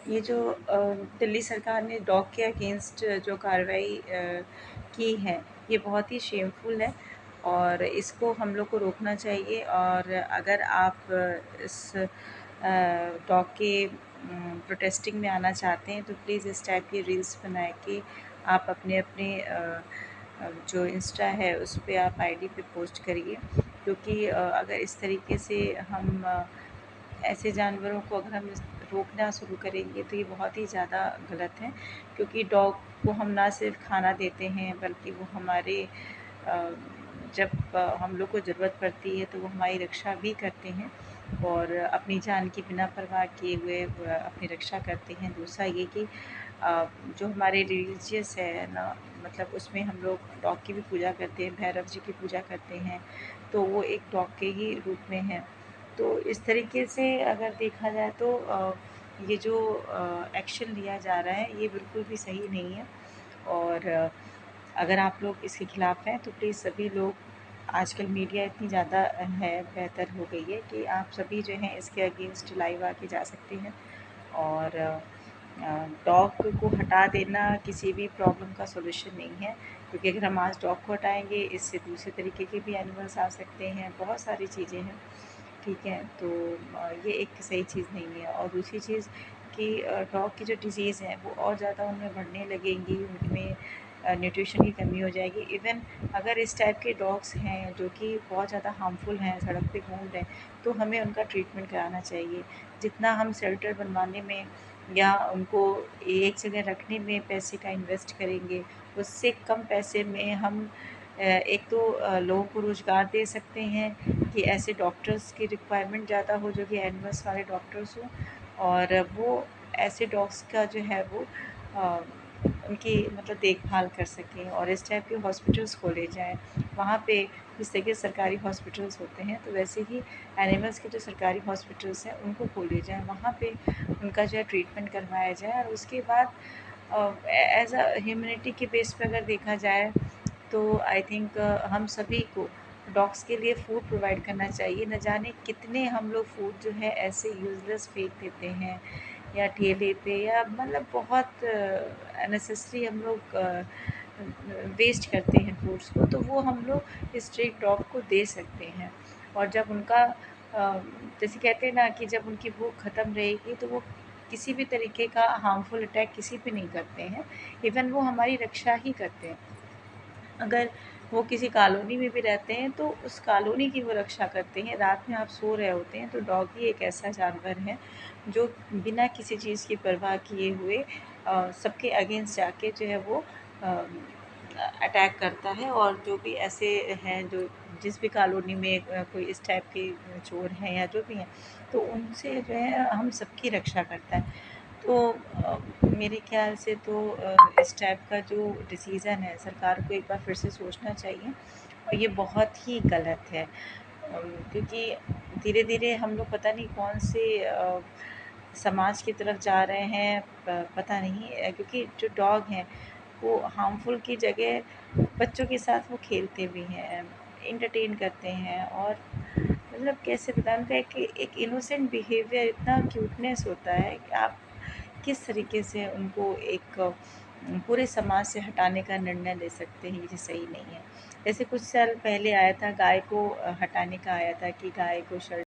ये जो दिल्ली सरकार ने डॉग के अगेंस्ट जो कार्रवाई की है, ये बहुत ही शेमफुल है और इसको हम लोग को रोकना चाहिए। और अगर आप इस डॉग के प्रोटेस्टिंग में आना चाहते हैं तो प्लीज़ इस टाइप की रील्स बना के आप अपने अपने जो इंस्टा है उस पे आप आईडी पे पोस्ट करिए, क्योंकि अगर इस तरीके से हम ऐसे जानवरों को अगर हम रोकना शुरू करेंगे तो ये बहुत ही ज़्यादा गलत है। क्योंकि डॉग को हम ना सिर्फ खाना देते हैं बल्कि वो हमारे जब हम लोग को ज़रूरत पड़ती है तो वो हमारी रक्षा भी करते हैं और अपनी जान की बिना परवाह किए हुए अपनी रक्षा करते हैं। दूसरा ये कि जो हमारे रिलीजियस है ना, मतलब उसमें हम लोग डॉग की भी पूजा करते हैं, भैरव जी की पूजा करते हैं, तो वो एक डॉग के ही रूप में है। तो इस तरीके से अगर देखा जाए तो ये जो एक्शन लिया जा रहा है ये बिल्कुल भी सही नहीं है। और अगर आप लोग इसके ख़िलाफ़ हैं तो प्लीज़ सभी लोग, आजकल मीडिया इतनी ज़्यादा है, बेहतर हो गई है कि आप सभी जो हैं इसके अगेंस्ट लाइव आके जा सकते हैं। और डॉग को हटा देना किसी भी प्रॉब्लम का सॉल्यूशन नहीं है, क्योंकि अगर हम आज डॉग को हटाएंगे इससे दूसरे तरीके के भी एनिमल्स आ सकते हैं, बहुत सारी चीज़ें हैं। ठीक है, तो ये एक सही चीज़ नहीं है। और दूसरी चीज़ कि डॉग की जो डिज़ीज़ है वो और ज़्यादा उनमें बढ़ने लगेंगी, उनमें न्यूट्रिशन की कमी हो जाएगी। इवन अगर इस टाइप के डॉग्स हैं जो कि बहुत ज़्यादा हार्मफुल हैं, सड़क पे घूम रहे हैं, तो हमें उनका ट्रीटमेंट कराना चाहिए। जितना हम शेल्टर बनवाने में या उनको एक जगह रखने में पैसे का इन्वेस्ट करेंगे, उससे कम पैसे में हम एक तो लोगों को रोज़गार दे सकते हैं कि ऐसे डॉक्टर्स की रिक्वायरमेंट ज़्यादा हो जो कि एनिमल्स वाले डॉक्टर्स हों, और वो ऐसे डॉग्स का जो है वो उनकी मतलब देखभाल कर सकें और इस टाइप के हॉस्पिटल्स खोले जाएँ। वहाँ पे जिस तरह के सरकारी हॉस्पिटल्स होते हैं तो वैसे ही एनिमल्स के जो सरकारी हॉस्पिटल्स हैं उनको खोले जाएँ, वहाँ पे उनका जो है ट्रीटमेंट करवाया जाए। और उसके बाद एज़ अ ह्यूमैनिटी के बेस पे अगर देखा जाए तो आई थिंक हम सभी को डॉग्स के लिए फ़ूड प्रोवाइड करना चाहिए। न जाने कितने हम लोग फ़ूड जो है ऐसे यूज़लेस फेंक देते हैं या ठेले पे, या मतलब बहुत अननेसेसरी हम लोग वेस्ट करते हैं फूड्स को, तो वो हम लोग स्ट्रीट डॉग को दे सकते हैं। और जब उनका जैसे कहते हैं ना कि जब उनकी भूख ख़त्म रहेगी तो वो किसी भी तरीके का हार्मफुल अटैक किसी पे नहीं करते हैं, इवन वो हमारी रक्षा ही करते हैं। अगर वो किसी कॉलोनी में भी रहते हैं तो उस कॉलोनी की वो रक्षा करते हैं। रात में आप सो रहे होते हैं तो डॉग ही एक ऐसा जानवर है जो बिना किसी चीज़ की परवाह किए हुए सबके अगेंस्ट जाके जो है वो अटैक करता है। और जो भी ऐसे हैं जो जिस भी कॉलोनी में कोई इस टाइप के चोर हैं या जो भी हैं, तो उनसे जो है हम सबकी रक्षा करता है। तो मेरे ख़्याल से तो इस टाइप का जो डिसीज़न है सरकार को एक बार फिर से सोचना चाहिए और ये बहुत ही गलत है। क्योंकि धीरे-धीरे हम लोग पता नहीं कौन से समाज की तरफ जा रहे हैं, पता नहीं। क्योंकि जो डॉग हैं वो हार्मफुल की जगह बच्चों के साथ वो खेलते भी हैं, एंटरटेन करते हैं, और मतलब कैसे बताएँ, उनका एक इनोसेंट बिहेवियर, इतना क्यूटनेस होता है कि आप किस तरीके से उनको एक पूरे समाज से हटाने का निर्णय ले सकते हैं, ये सही नहीं है। जैसे कुछ साल पहले आया था गाय को हटाने का आया था कि गाय को शर्ट